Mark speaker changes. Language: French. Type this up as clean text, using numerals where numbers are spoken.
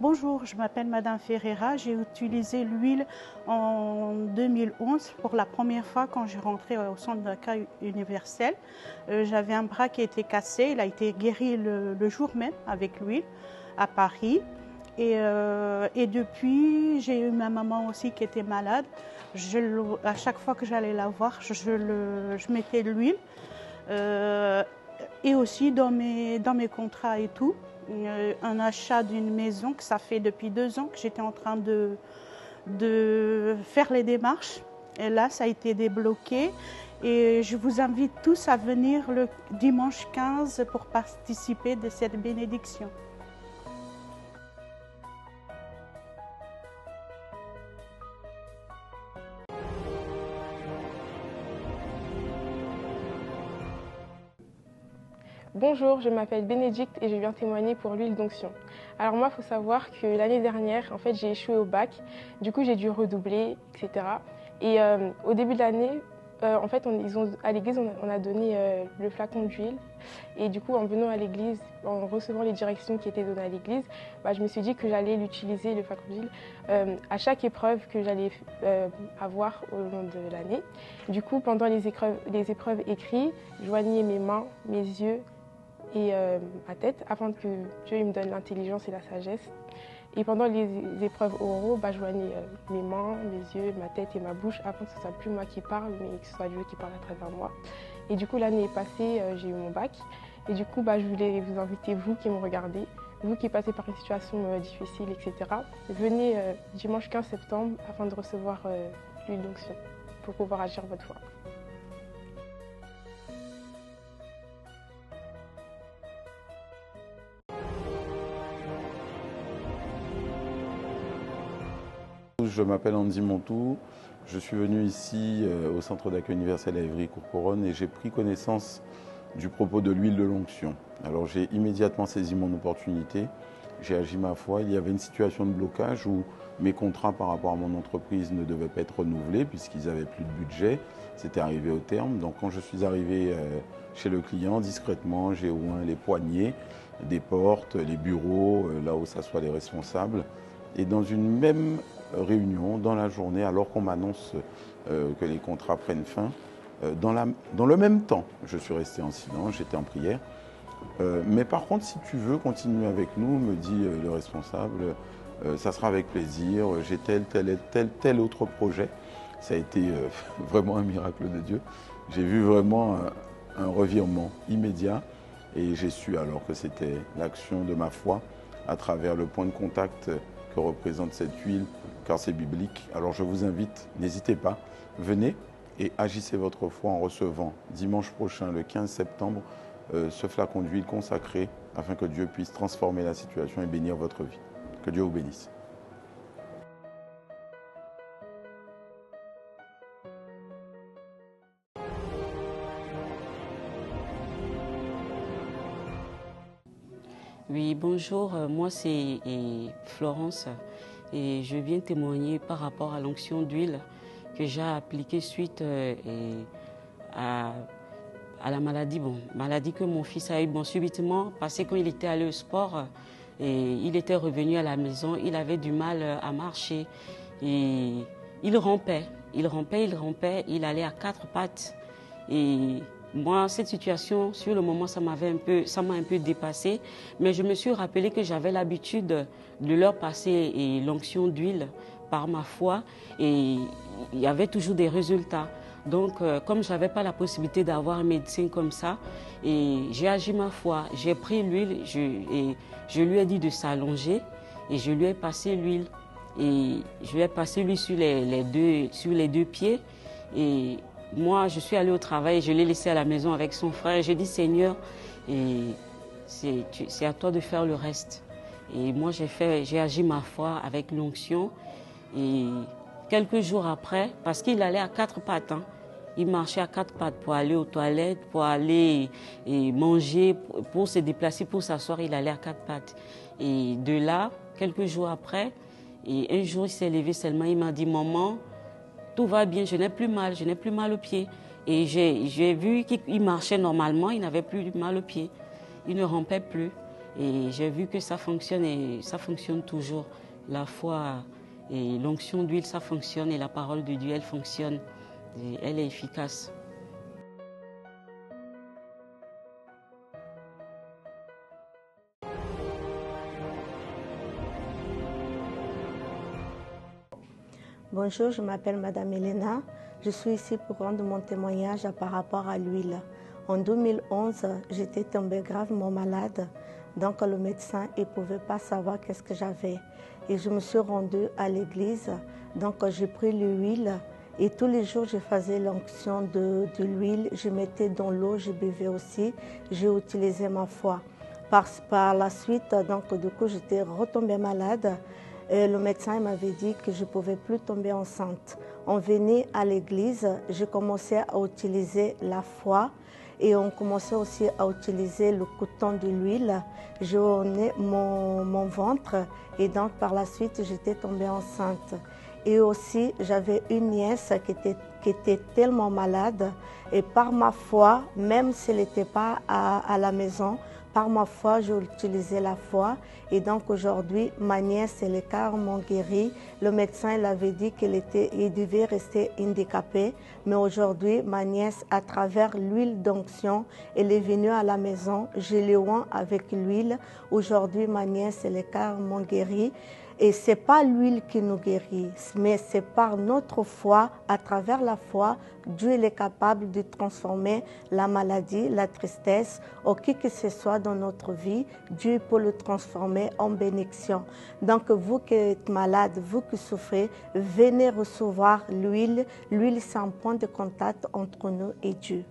Speaker 1: Bonjour, je m'appelle Madame Ferreira. J'ai utilisé l'huile en 2011 pour la première fois quand je rentrais au centre d'accueil universel. J'avais un bras qui était cassé. Il a été guéri le jour même avec l'huile à Paris. Et depuis, j'ai eu ma maman aussi qui était malade. À chaque fois que j'allais la voir, je mettais de l'huile. Et aussi dans mes contrats et tout. Un achat d'une maison que ça fait depuis 2 ans que j'étais en train de faire les démarches. Et là, ça a été débloqué. Et je vous invite tous à venir le dimanche 15 pour participer de cette bénédiction.
Speaker 2: Bonjour, je m'appelle Bénédicte et je viens témoigner pour l'huile d'onction. Alors moi, il faut savoir que l'année dernière, en fait, j'ai échoué au bac. Du coup, j'ai dû redoubler, etc. Et au début de l'année, en fait, à l'église, on a donné le flacon d'huile. Et du coup, en venant à l'église, en recevant les directions qui étaient données à l'église, je me suis dit que j'allais l'utiliser, le flacon d'huile, à chaque épreuve que j'allais avoir au long de l'année. Du coup, pendant les épreuves écrites, je joignais mes mains, mes yeux, et ma tête, afin que Dieu me donne l'intelligence et la sagesse. Et pendant les épreuves oraux, je joignais mes mains, mes yeux, ma tête et ma bouche, afin que ce ne soit plus moi qui parle, mais que ce soit Dieu qui parle à travers moi. Et du coup, l'année passée, j'ai eu mon bac. Et du coup, je voulais vous inviter, vous qui me regardez, vous qui passez par une situation difficile, etc. Venez dimanche 15 septembre afin de recevoir l'huile d'onction pour pouvoir agir votre foi.
Speaker 3: Je m'appelle Andy Montou, je suis venu ici au centre d'accueil universel à Évry-Courcouronnes et j'ai pris connaissance du propos de l'huile de l'onction. Alors j'ai immédiatement saisi mon opportunité, j'ai agi ma foi. Il y avait une situation de blocage où mes contrats par rapport à mon entreprise ne devaient pas être renouvelés puisqu'ils n'avaient plus de budget, c'était arrivé au terme. Donc quand je suis arrivé chez le client, discrètement, j'ai ouvert les poignées des portes, les bureaux, là où s'assoient les responsables. Et dans une même réunion, dans la journée, alors qu'on m'annonce que les contrats prennent fin, dans le même temps, je suis resté en silence, j'étais en prière. Mais par contre, si tu veux continuer avec nous, me dit le responsable, ça sera avec plaisir, j'ai tel autre projet. Ça a été vraiment un miracle de Dieu. J'ai vu vraiment un revirement immédiat et j'ai su alors que c'était l'action de ma foi à travers le point de contact que représente cette huile, car c'est biblique. Alors je vous invite, n'hésitez pas, venez et agissez votre foi en recevant dimanche prochain, le 15 septembre, ce flacon d'huile consacré afin que Dieu puisse transformer la situation et bénir votre vie. Que Dieu vous bénisse.
Speaker 4: Oui, bonjour, moi c'est Florence et je viens témoigner par rapport à l'onction d'huile que j'ai appliquée suite à la maladie, maladie que mon fils a eue subitement, parce que quand il était allé au sport et il était revenu à la maison, il avait du mal à marcher et il rampait, il allait à 4 pattes et moi, cette situation, sur le moment, ça m'a un peu dépassée, mais je me suis rappelé que j'avais l'habitude de leur passer l'onction d'huile par ma foi et il y avait toujours des résultats. Donc, comme je n'avais pas la possibilité d'avoir un médecin comme ça, j'ai agi ma foi, j'ai pris l'huile et je lui ai dit de s'allonger et je lui ai passé l'huile. Et je lui ai passé l'huile sur les deux pieds et moi, je suis allée au travail, je l'ai laissé à la maison avec son frère. J'ai dit, Seigneur, c'est à toi de faire le reste. Et moi, j'ai agi ma foi avec l'onction. Et quelques jours après, parce qu'il allait à 4 pattes, il marchait à 4 pattes pour aller aux toilettes, pour aller manger, pour se déplacer, pour s'asseoir, il allait à 4 pattes. Et de là, quelques jours après, un jour, il s'est levé seulement, il m'a dit, maman, tout va bien, je n'ai plus mal au pied. Et j'ai vu qu'il marchait normalement, il n'avait plus mal au pied. Il ne rampait plus. Et j'ai vu que ça fonctionne et ça fonctionne toujours. La foi et l'onction d'huile, ça fonctionne et la parole de Dieu, elle fonctionne. Et elle est efficace.
Speaker 5: Bonjour, je m'appelle Madame Elena. Je suis ici pour rendre mon témoignage par rapport à l'huile. En 2011, j'étais tombée gravement malade. Donc le médecin ne pouvait pas savoir qu'est-ce que j'avais. Et je me suis rendue à l'église. Donc j'ai pris l'huile et tous les jours je faisais l'onction de l'huile. Je mettais dans l'eau, je buvais aussi. J'ai utilisé ma foi. Par la suite, donc du coup j'étais retombée malade. Le médecin m'avait dit que je ne pouvais plus tomber enceinte. On venait à l'église, j'ai commencé à utiliser la foi et on commençait aussi à utiliser le coton de l'huile. J'ai orné mon ventre et donc par la suite j'étais tombée enceinte. Et aussi j'avais une nièce qui était tellement malade et par ma foi, même si elle n'était pas à la maison, par ma foi, j'ai utilisé la foi et donc aujourd'hui, ma nièce, elle est carrément guérie. Le médecin l'avait dit qu'elle devait rester handicapée, mais aujourd'hui, ma nièce, à travers l'huile d'onction, elle est venue à la maison. Je l'ai oint avec l'huile. Aujourd'hui, ma nièce, elle est carrément guérie. Et ce n'est pas l'huile qui nous guérit, mais c'est par notre foi, à travers la foi, Dieu est capable de transformer la maladie, la tristesse, ou qui que ce soit dans notre vie, Dieu peut le transformer en bénédiction. Donc vous qui êtes malade, vous qui souffrez, venez recevoir l'huile. L'huile, c'est un point de contact entre nous et Dieu.